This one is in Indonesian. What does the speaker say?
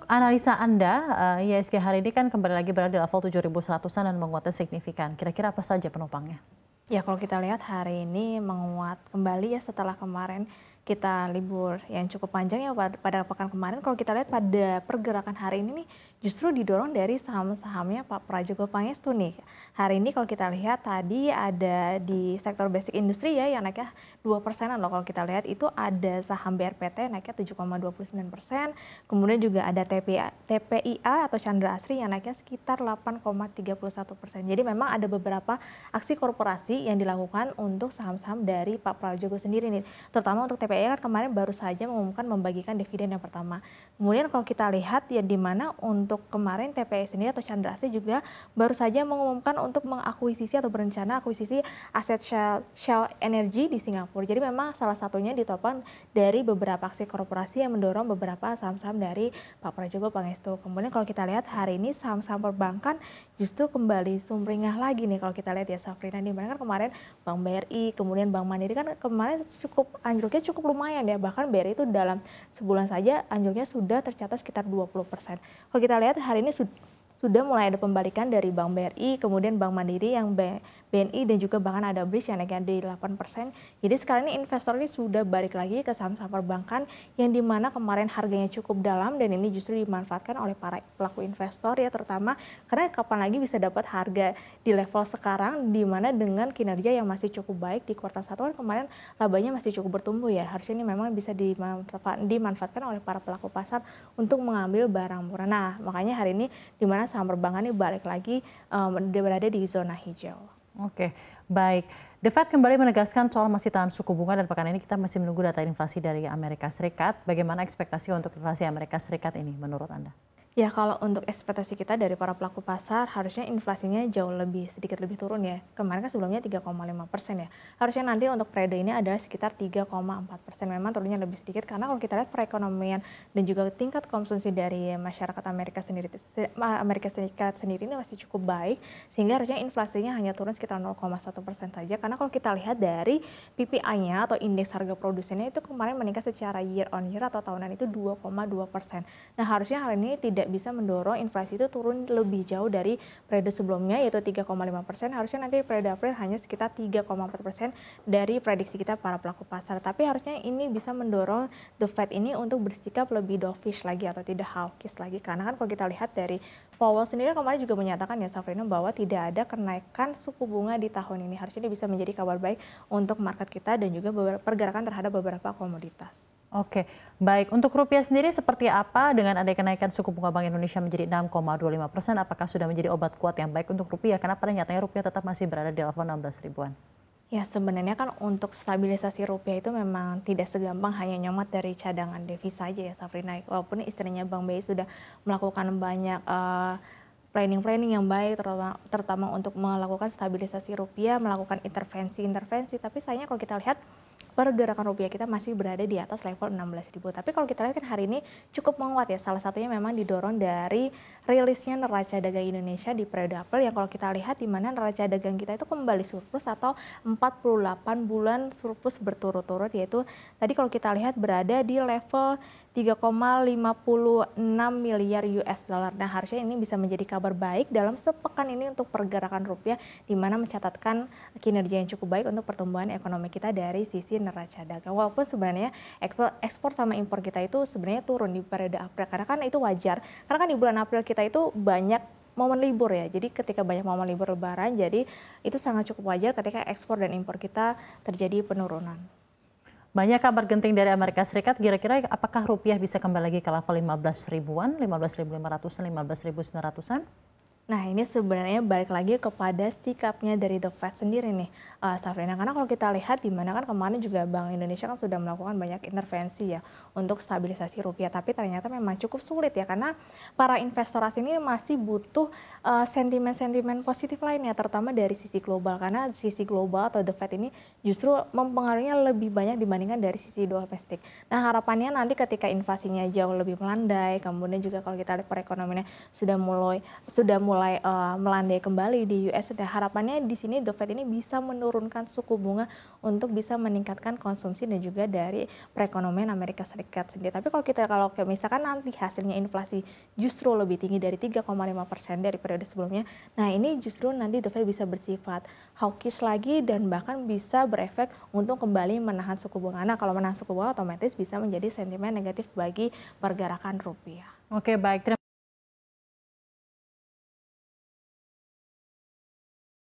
analisa Anda, IHSG hari ini kan kembali lagi berada di level 7.100-an dan menguatnya signifikan. Kira-kira apa saja penopangnya? Ya, kalau kita lihat hari ini menguat kembali ya setelah kemarin kita libur yang cukup panjang ya pada pekan kemarin. Kalau kita lihat pada pergerakan hari ini nih justru didorong dari saham-sahamnya Pak Prajogo Pangestu nih. Hari ini kalau kita lihat tadi ada di sektor basic industri ya yang naiknya 2%-an loh. Kalau kita lihat itu ada saham BRPT naiknya 7,29%. Kemudian juga ada TPIA atau Chandra Asri yang naiknya sekitar 8,31%. Jadi memang ada beberapa aksi korporasi yang dilakukan untuk saham-saham dari Pak Prajogo sendiri nih. Terutama untuk TPIA kan kemarin baru saja mengumumkan membagikan dividen yang pertama. Kemudian kalau kita lihat ya di mana untuk kemarin TPIA sendiri atau Chandra Asri juga baru saja mengumumkan untuk mengakuisisi atau berencana akuisisi aset Shell Energy di Singapura. Jadi memang salah satunya ditopang dari beberapa aksi korporasi yang mendorong beberapa saham-saham dari Pak Prajogo Pangestu. Kemudian kalau kita lihat hari ini saham-saham perbankan justru kembali sumringah lagi nih kalau kita lihat ya Safrina, di mana kan kemarin Bank BRI, kemudian Bank Mandiri kan kemarin anjloknya cukup lumayan ya, bahkan BRI itu dalam sebulan saja anjloknya sudah tercatat sekitar 20%. Kalau kita lihat hari ini sudah mulai ada pembalikan dari Bank BRI, kemudian Bank Mandiri yang BNI dan juga bahkan ada BRIS yang naiknya di 8%. Jadi sekarang ini investor ini sudah balik lagi ke saham-saham perbankan yang dimana kemarin harganya cukup dalam dan ini justru dimanfaatkan oleh para pelaku investor ya, terutama karena kapan lagi bisa dapat harga di level sekarang dimana dengan kinerja yang masih cukup baik di kuartal 1 kan kemarin labanya masih cukup bertumbuh ya. Harusnya ini memang bisa dimanfaatkan oleh para pelaku pasar untuk mengambil barang murah. Nah makanya hari ini dimana saham perbankan ini balik lagi berada di zona hijau. Oke, baik. The Fed kembali menegaskan soal masih tahan suku bunga dan pekan ini kita masih menunggu data inflasi dari Amerika Serikat. Bagaimana ekspektasi untuk inflasi Amerika Serikat ini menurut Anda? Ya, kalau untuk ekspektasi kita dari para pelaku pasar, harusnya inflasinya jauh sedikit lebih turun ya. Kemarin kan sebelumnya 3,5% ya. Harusnya nanti untuk periode ini adalah sekitar 3,4%. Memang turunnya lebih sedikit karena kalau kita lihat perekonomian dan juga tingkat konsumsi dari masyarakat Amerika Serikat sendiri ini masih cukup baik, sehingga harusnya inflasinya hanya turun sekitar 0,1% saja. Karena kalau kita lihat dari PPI-nya atau indeks harga produsennya itu kemarin meningkat secara year on year atau tahunan itu 2,2%. Nah, harusnya hal ini tidak bisa mendorong inflasi itu turun lebih jauh dari periode sebelumnya yaitu 3,5%. Harusnya nanti periode April hanya sekitar 3,4% dari prediksi kita para pelaku pasar. Tapi harusnya ini bisa mendorong The Fed ini untuk bersikap lebih dovish lagi atau tidak hawkish lagi. Karena kan kalau kita lihat dari Powell sendiri kemarin juga menyatakan ya Safrina bahwa tidak ada kenaikan suku bunga di tahun ini. Harusnya ini bisa menjadi kabar baik untuk market kita dan juga pergerakan terhadap beberapa komoditas. Oke, baik. Untuk rupiah sendiri seperti apa dengan ada kenaikan suku bunga Bank Indonesia menjadi 6,25%? Apakah sudah menjadi obat kuat yang baik untuk rupiah? Karena pada nyatanya rupiah tetap masih berada di level 16 ribuan. Ya, sebenarnya kan untuk stabilisasi rupiah itu memang tidak segampang hanya nyomat dari cadangan devisa saja ya Safrina. Walaupun istrinya Bank BI sudah melakukan banyak planning yang baik, terutama untuk melakukan stabilisasi rupiah, melakukan intervensi, tapi sayangnya kalau kita lihat pergerakan rupiah kita masih berada di atas level 16.000. Tapi kalau kita lihat kan hari ini cukup menguat ya. Salah satunya memang didorong dari rilisnya neraca dagang Indonesia di periode April yang kalau kita lihat di mana neraca dagang kita itu kembali surplus atau 48 bulan surplus berturut-turut, yaitu tadi kalau kita lihat berada di level 3,56 miliar US dollar. Nah, harusnya ini bisa menjadi kabar baik dalam sepekan ini untuk pergerakan rupiah di mana mencatatkan kinerja yang cukup baik untuk pertumbuhan ekonomi kita dari sisi neraca dagang. Walaupun sebenarnya ekspor sama impor kita itu sebenarnya turun di periode April karena kan itu wajar. Karena kan di bulan April kita itu banyak momen libur ya. Jadi ketika banyak momen libur lebaran, jadi itu sangat cukup wajar ketika ekspor dan impor kita terjadi penurunan. Banyak kabar genting dari Amerika Serikat, kira-kira apakah rupiah bisa kembali lagi ke level 15 ribuan, 15.500-an, 15.900-an? Nah, ini sebenarnya balik lagi kepada sikapnya dari The Fed sendiri nih, Safrina. Karena kalau kita lihat di mana kan kemarin juga Bank Indonesia kan sudah melakukan banyak intervensi ya untuk stabilisasi rupiah. Tapi ternyata memang cukup sulit ya karena para investor asing ini masih butuh sentimen-sentimen positif lainnya, terutama dari sisi global. Karena sisi global atau The Fed ini justru mempengaruhinya lebih banyak dibandingkan dari sisi domestik. Nah, harapannya nanti ketika inflasinya jauh lebih melandai, kemudian juga kalau kita lihat perekonomiannya sudah mulai mulai melandai kembali di US. Dan harapannya di sini The Fed ini bisa menurunkan suku bunga untuk bisa meningkatkan konsumsi dan juga dari perekonomian Amerika Serikat sendiri. Tapi kalau misalkan nanti hasilnya inflasi justru lebih tinggi dari 3,5% dari periode sebelumnya, nah ini justru nanti The Fed bisa bersifat hawkish lagi dan bahkan bisa berefek untuk kembali menahan suku bunga. Nah kalau menahan suku bunga otomatis bisa menjadi sentimen negatif bagi pergerakan rupiah. Oke, baik.